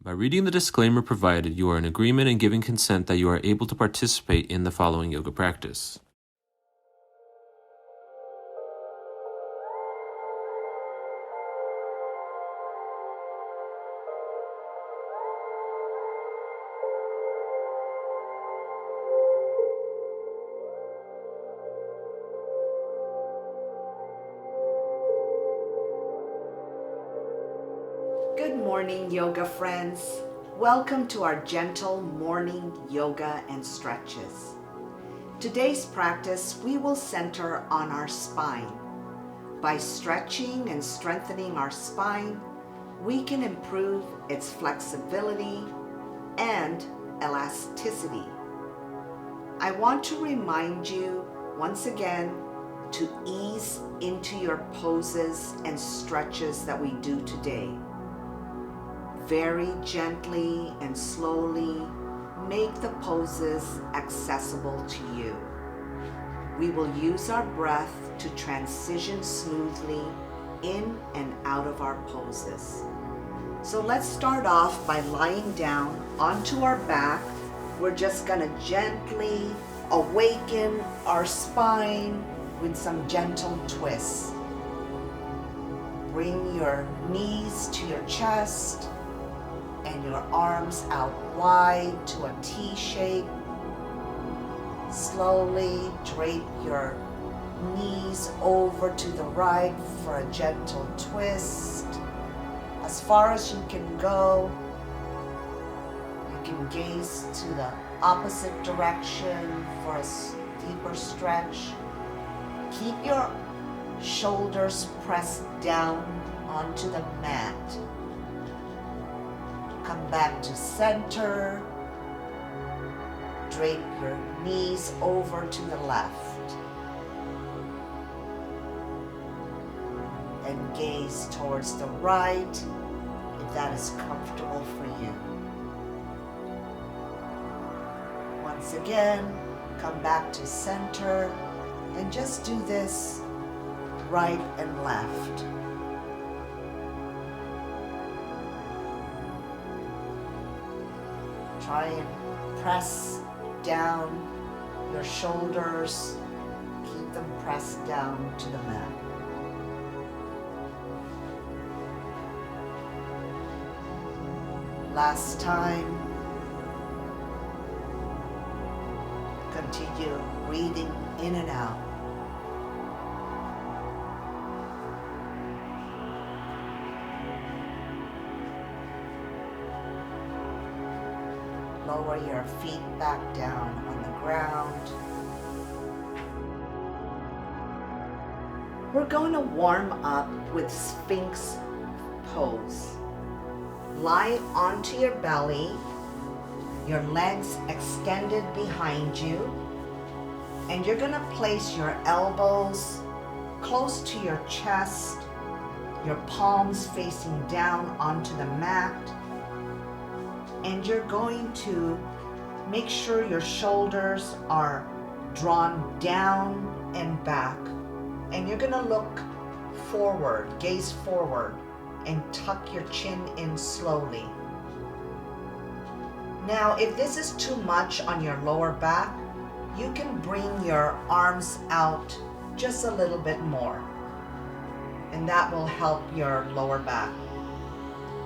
By reading the disclaimer provided, you are in agreement and giving consent that you are able to participate in the following yoga practice. Good morning, yoga friends. Welcome to our gentle morning yoga and stretches. Today's practice, we will center on our spine. By stretching and strengthening our spine, we can improve its flexibility and elasticity. I want to remind you once again to ease into your poses and stretches that we do today. Very gently and slowly make the poses accessible to you. We will use our breath to transition smoothly in and out of our poses. So let's start off by lying down onto our back. We're just gonna gently awaken our spine with some gentle twists. Bring your knees to your chest and your arms out wide to a T shape. Slowly drape your knees over to the right for a gentle twist. As far as you can go, you can gaze to the opposite direction for a deeper stretch. Keep your shoulders pressed down onto the mat. Come back to center. Drape your knees over to the left. And gaze towards the right if that is comfortable for you. Once again, come back to center and just do this right and left. Try and press down your shoulders. Keep them pressed down to the mat. Last time. Continue breathing in and out. Lower your feet back down on the ground. We're going to warm up with Sphinx pose. Lie onto your belly, your legs extended behind you, and you're going to place your elbows close to your chest, your palms facing down onto the mat. And you're going to make sure your shoulders are drawn down and back. And you're gonna look forward, gaze forward, and tuck your chin in slowly. Now, if this is too much on your lower back, you can bring your arms out just a little bit more. And that will help your lower back.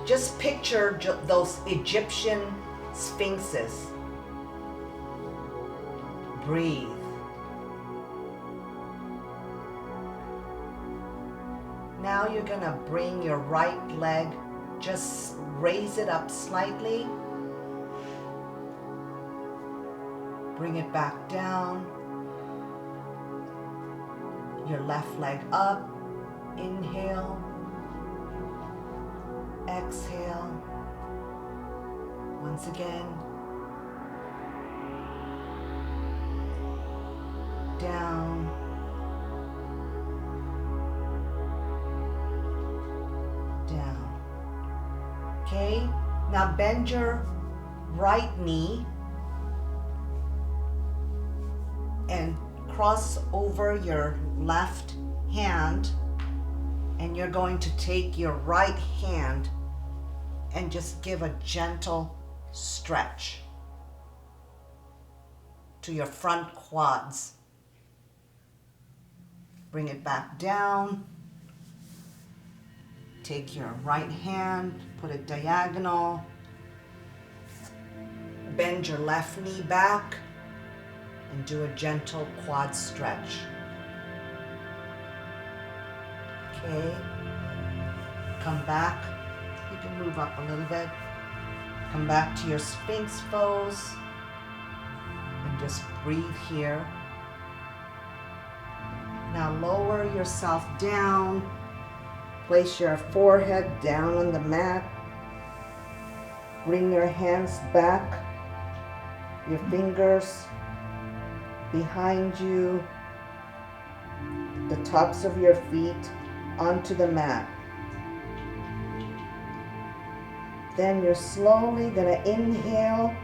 Just picture those Egyptian sphinxes. Breathe. Now you're gonna bring your right leg, just raise it up slightly. Bring it back down. Your left leg up. Inhale. Exhale. Once again. Down. Down. Okay, now bend your right knee and cross over your left hand, and you're going to take your right hand and just give a gentle stretch to your front quads. Bring it back down. Take your right hand, put it diagonal. Bend your left knee back and do a gentle quad stretch. Okay. Come back. You can move up a little bit. Come back to your Sphinx pose and just breathe here. Now lower yourself down. Place your forehead down on the mat. Bring your hands back, your fingers behind you, the tops of your feet onto the mat. Then you're slowly going to inhale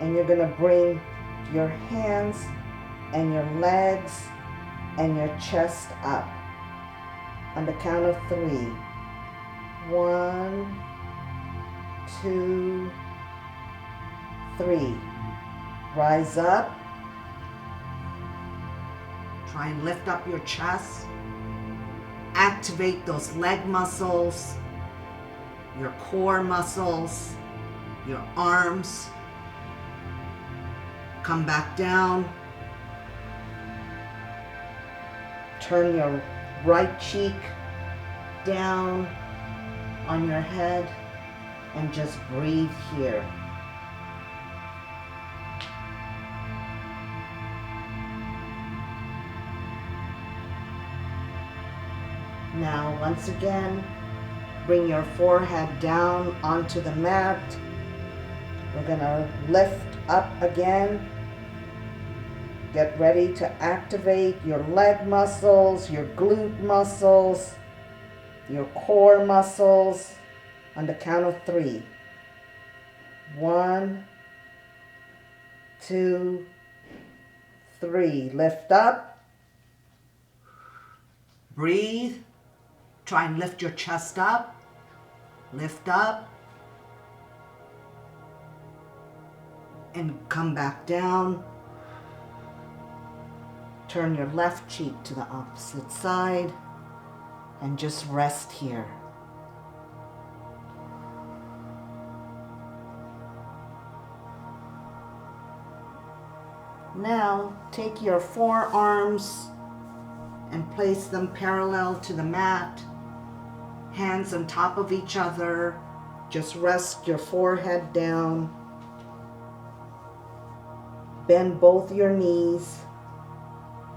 and you're going to bring your hands and your legs and your chest up on the count of 3. 1, 2, 3. Rise up. Try and lift up your chest. Activate those leg muscles, your core muscles, your arms. Come back down. Turn your right cheek down on your head and just breathe here. Now, once again, bring your forehead down onto the mat. We're gonna lift up again. Get ready to activate your leg muscles, your glute muscles, your core muscles on the count of 3. 1, 2, 3. Lift up. Breathe. Try and lift your chest up. Lift up. And come back down. Turn your left cheek to the opposite side and just rest here. Now take your forearms and place them parallel to the mat, hands on top of each other. Just rest your forehead down. Bend both your knees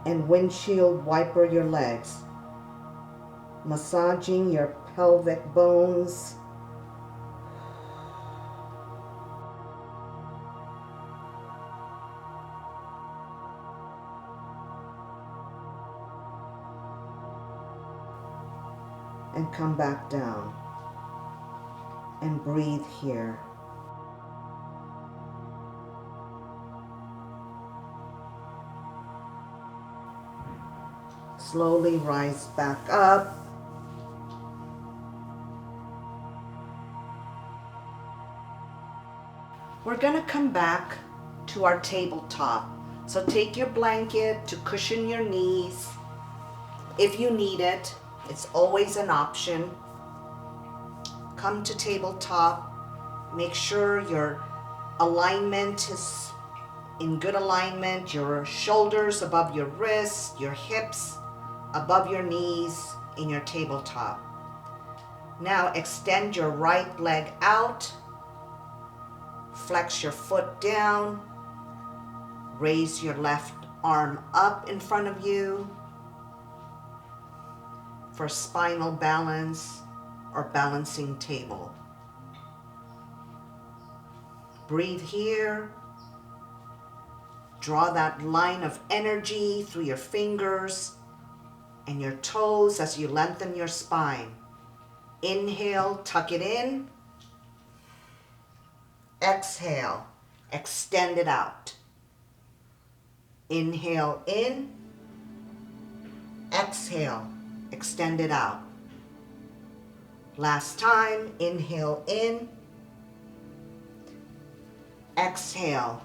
and windshield wiper your legs, massaging your pelvic bones. And come back down and breathe here. Slowly rise back up. We're gonna come back to our tabletop. So take your blanket to cushion your knees. If you need it, it's always an option. Come to tabletop. Make sure your alignment is in good alignment. Your shoulders above your wrists, your hips above your knees in your tabletop. Now extend your right leg out. Flex your foot down. Raise your left arm up in front of you for spinal balance or balancing table. Breathe here. Draw that line of energy through your fingers and your toes as you lengthen your spine. Inhale, tuck it in. Exhale, extend it out. Inhale in. Exhale, extend it out. Last time, inhale in. exhale.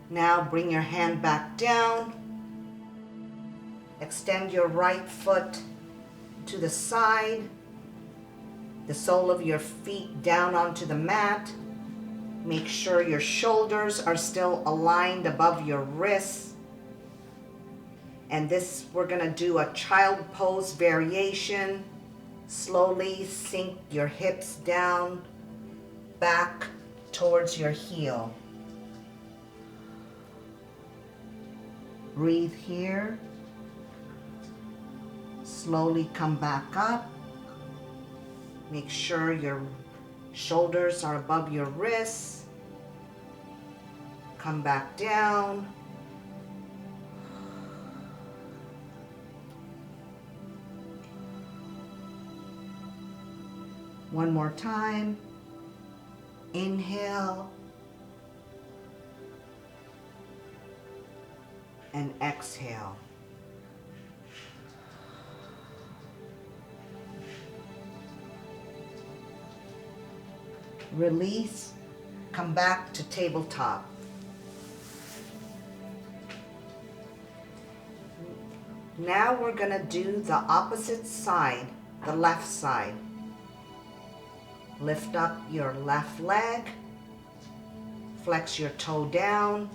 Now bring your hand back down. Extend your right foot to the side. The sole of your feet down onto the mat. Make sure your shoulders are still aligned above your wrists. And this, we're gonna do a child pose variation. Slowly sink your hips down, back towards your heel. Breathe here. Slowly come back up. Make sure your shoulders are above your wrists. Come back down. One more time. Inhale. And exhale. Release. Come back to tabletop. Now we're going to do the opposite side, the left side. Lift up your left leg. Flex your toe down.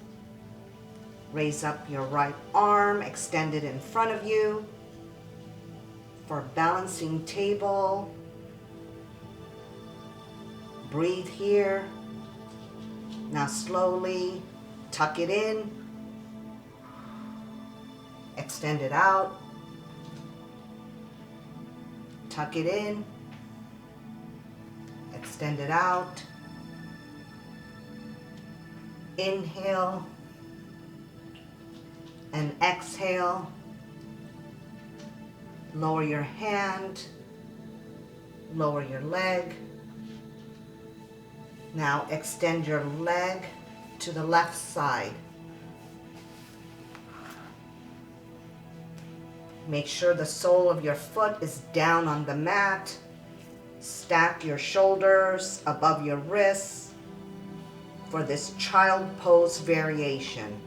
Raise up your right arm, extend it in front of you for balancing table. Breathe here. Now slowly tuck it in. Extend it out. Tuck it in. Extend it out. Inhale and exhale. Lower your hand. Lower your leg. Now extend your leg to the left side. Make sure the sole of your foot is down on the mat. Stack your shoulders above your wrists for this child pose variation.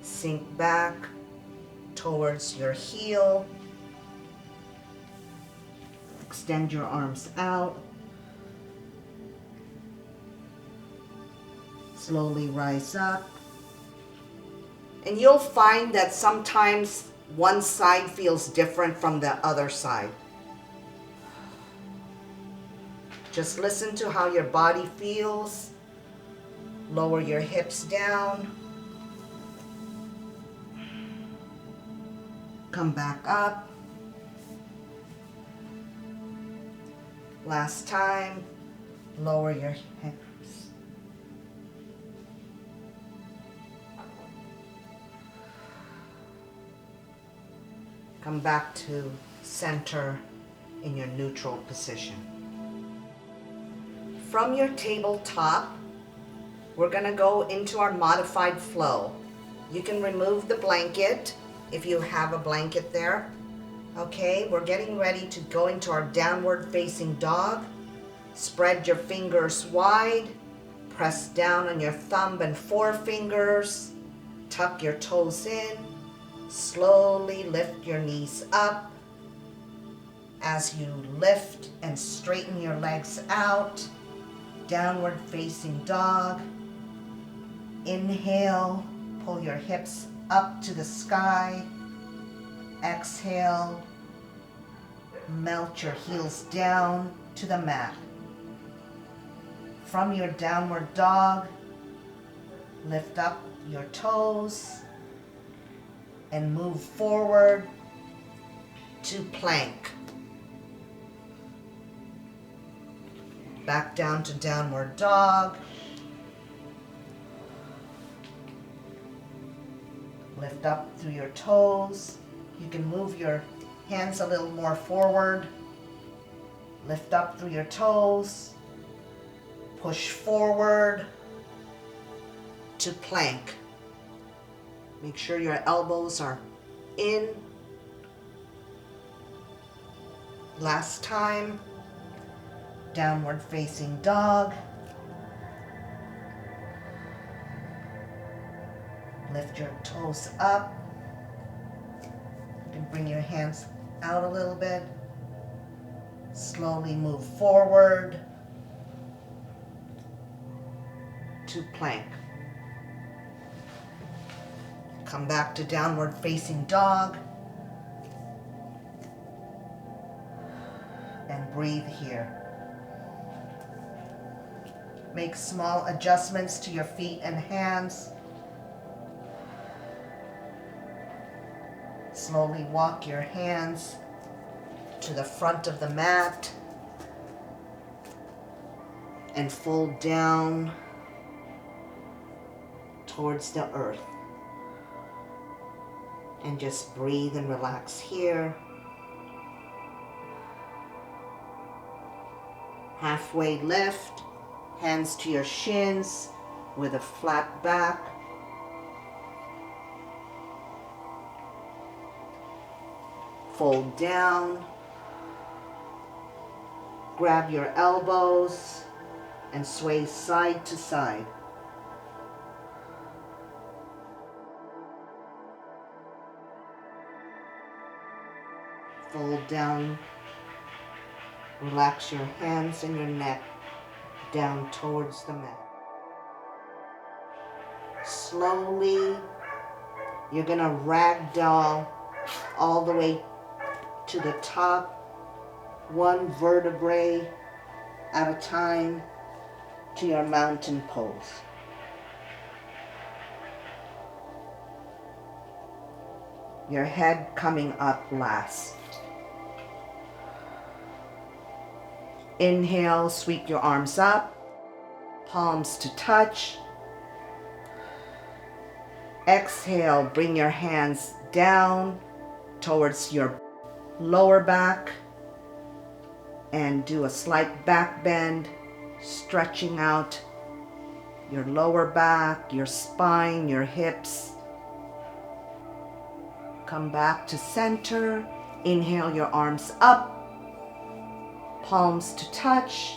Sink back towards your heel. Extend your arms out. Slowly rise up. And you'll find that sometimes one side feels different from the other side. Just listen to how your body feels. Lower your hips down. Come back up. Last time, lower your hips. Come back to center in your neutral position. From your tabletop, we're going to go into our modified flow. You can remove the blanket if you have a blanket there. Okay, we're getting ready to go into our downward facing dog. Spread your fingers wide. Press down on your thumb and forefingers. Tuck your toes in. Slowly lift your knees up. As you lift and straighten your legs out, downward facing dog. Inhale, pull your hips up to the sky. Exhale, melt your heels down to the mat. From your downward dog, lift up your toes and move forward to plank. Back down to downward dog. Lift up through your toes. You can move your hands a little more forward. Lift up through your toes. Push forward to plank. Make sure your elbows are in. Last time. Downward facing dog. Lift your toes up. You can bring your hands out a little bit. Slowly move forward to plank. Come back to downward facing dog. And breathe here. Make small adjustments to your feet and hands. Slowly walk your hands to the front of the mat and fold down towards the earth. And just breathe and relax here. Halfway lift, hands to your shins with a flat back. Fold down. Grab your elbows and sway side to side. Fold down. Relax your hands and your neck down towards the mat. Slowly, you're gonna ragdoll all the way to the top, one vertebrae at a time, to your mountain pose. Your head coming up last. Inhale, sweep your arms up, palms to touch. Exhale, bring your hands down towards your lower back and do a slight back bend, stretching out your lower back, your spine, your hips. Come back to center. Inhale your arms up, palms to touch.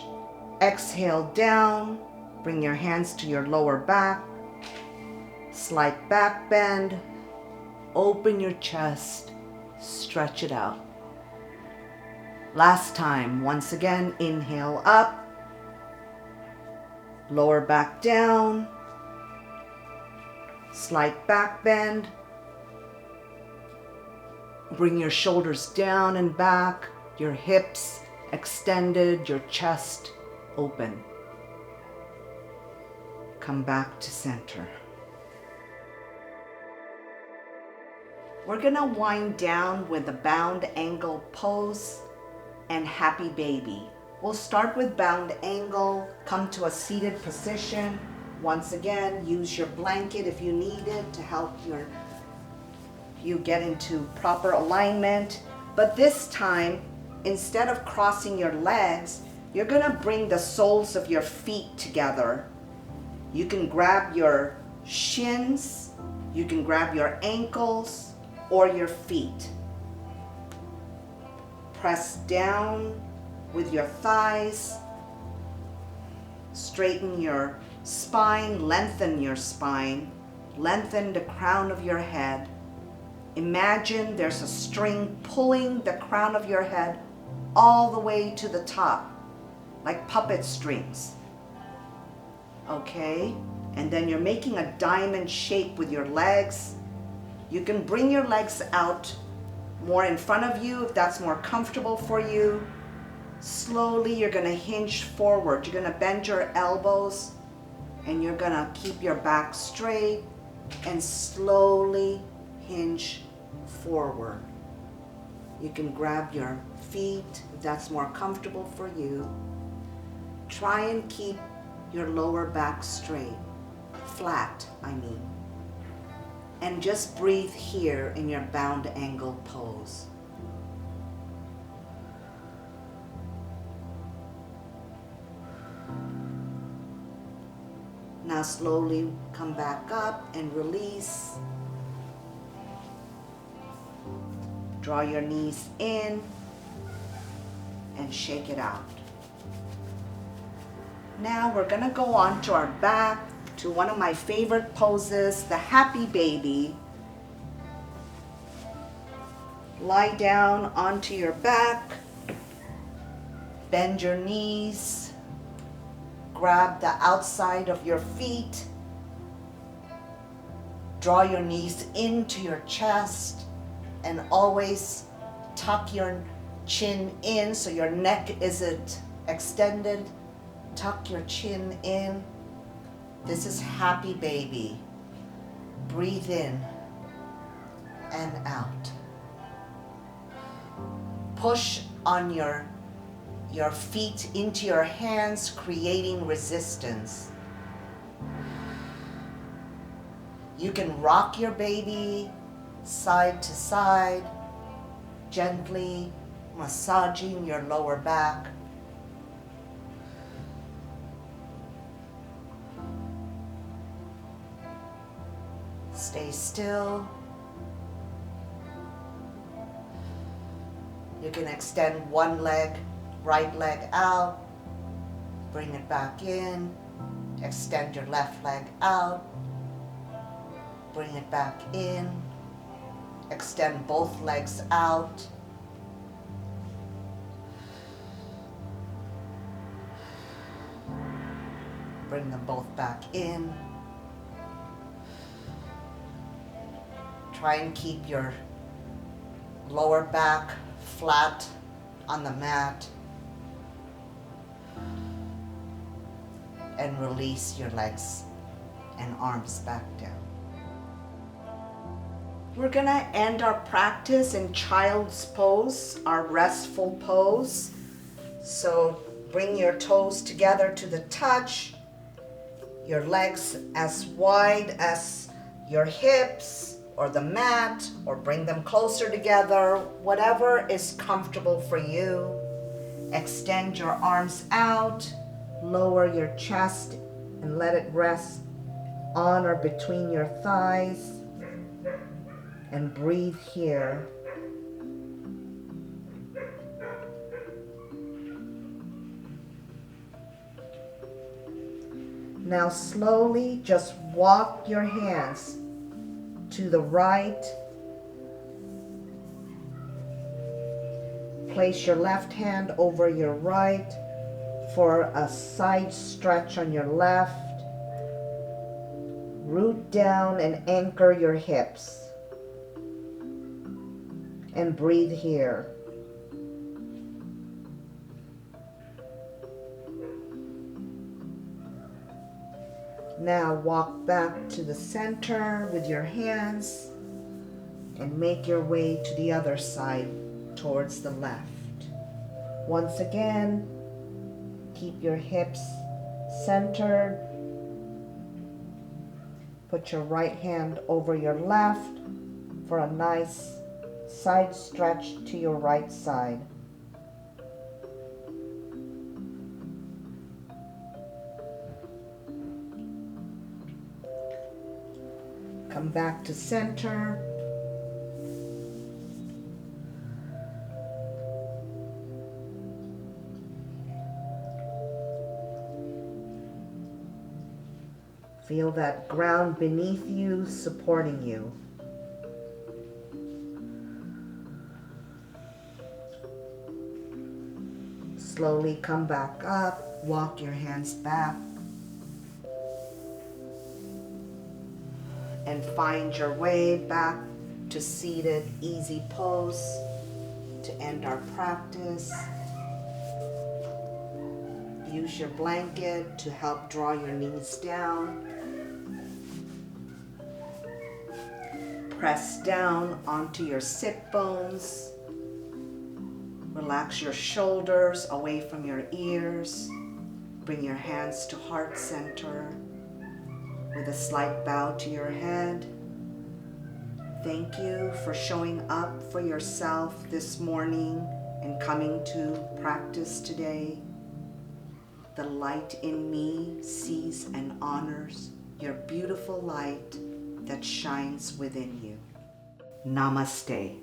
Exhale down, bring your hands to your lower back, slight back bend, open your chest, stretch it out. Last time, once again, inhale up, lower back down, slight back bend. Bring your shoulders down and back, your hips extended, your chest open. Come back to center. We're gonna wind down with the bound angle pose and happy baby. We'll start with bound angle, come to a seated position. Once again, use your blanket if you need it to help you get into proper alignment. But this time, instead of crossing your legs, you're gonna bring the soles of your feet together. You can grab your shins, you can grab your ankles or your feet. Press down with your thighs. Straighten your spine, lengthen your spine, lengthen the crown of your head. Imagine there's a string pulling the crown of your head all the way to the top, like puppet strings. Okay? And then you're making a diamond shape with your legs. You can bring your legs out more in front of you if that's more comfortable for you. Slowly, you're gonna hinge forward. You're gonna bend your elbows and you're gonna keep your back straight and slowly hinge forward. You can grab your feet if that's more comfortable for you. Try and keep your lower back straight, flat, I mean. And just breathe here in your bound angle pose. Now slowly come back up and release. Draw your knees in and shake it out. Now we're gonna go on to our back to one of my favorite poses, the happy baby. Lie down onto your back, bend your knees, grab the outside of your feet, draw your knees into your chest, and always tuck your chin in so your neck isn't extended. Tuck your chin in. This is happy baby. Breathe in and out. Push on your feet into your hands, creating resistance. You can rock your baby side to side, gently massaging your lower back. Stay still. You can extend one leg, right leg out, bring it back in, extend your left leg out, bring it back in, extend both legs out, bring them both back in. Try and keep your lower back flat on the mat and release your legs and arms back down. We're gonna end our practice in child's pose, our restful pose. So bring your toes together to the touch, your legs as wide as your hips or the mat, or bring them closer together, whatever is comfortable for you. Extend your arms out, lower your chest and let it rest on or between your thighs, and breathe here. Now slowly just walk your hands to the right. Place your left hand over your right for a side stretch on your left. Root down and anchor your hips. And breathe here. Now walk back to the center with your hands and make your way to the other side towards the left. Once again, keep your hips centered. Put your right hand over your left for a nice side stretch to your right side. Come back to center. Feel that ground beneath you supporting you. Slowly come back up, walk your hands back, and find your way back to seated easy pose to end our practice. Use your blanket to help draw your knees down. Press down onto your sit bones. Relax your shoulders away from your ears. Bring your hands to heart center with a slight bow to your head. Thank you for showing up for yourself this morning and coming to practice today. The light in me sees and honors your beautiful light that shines within you. Namaste.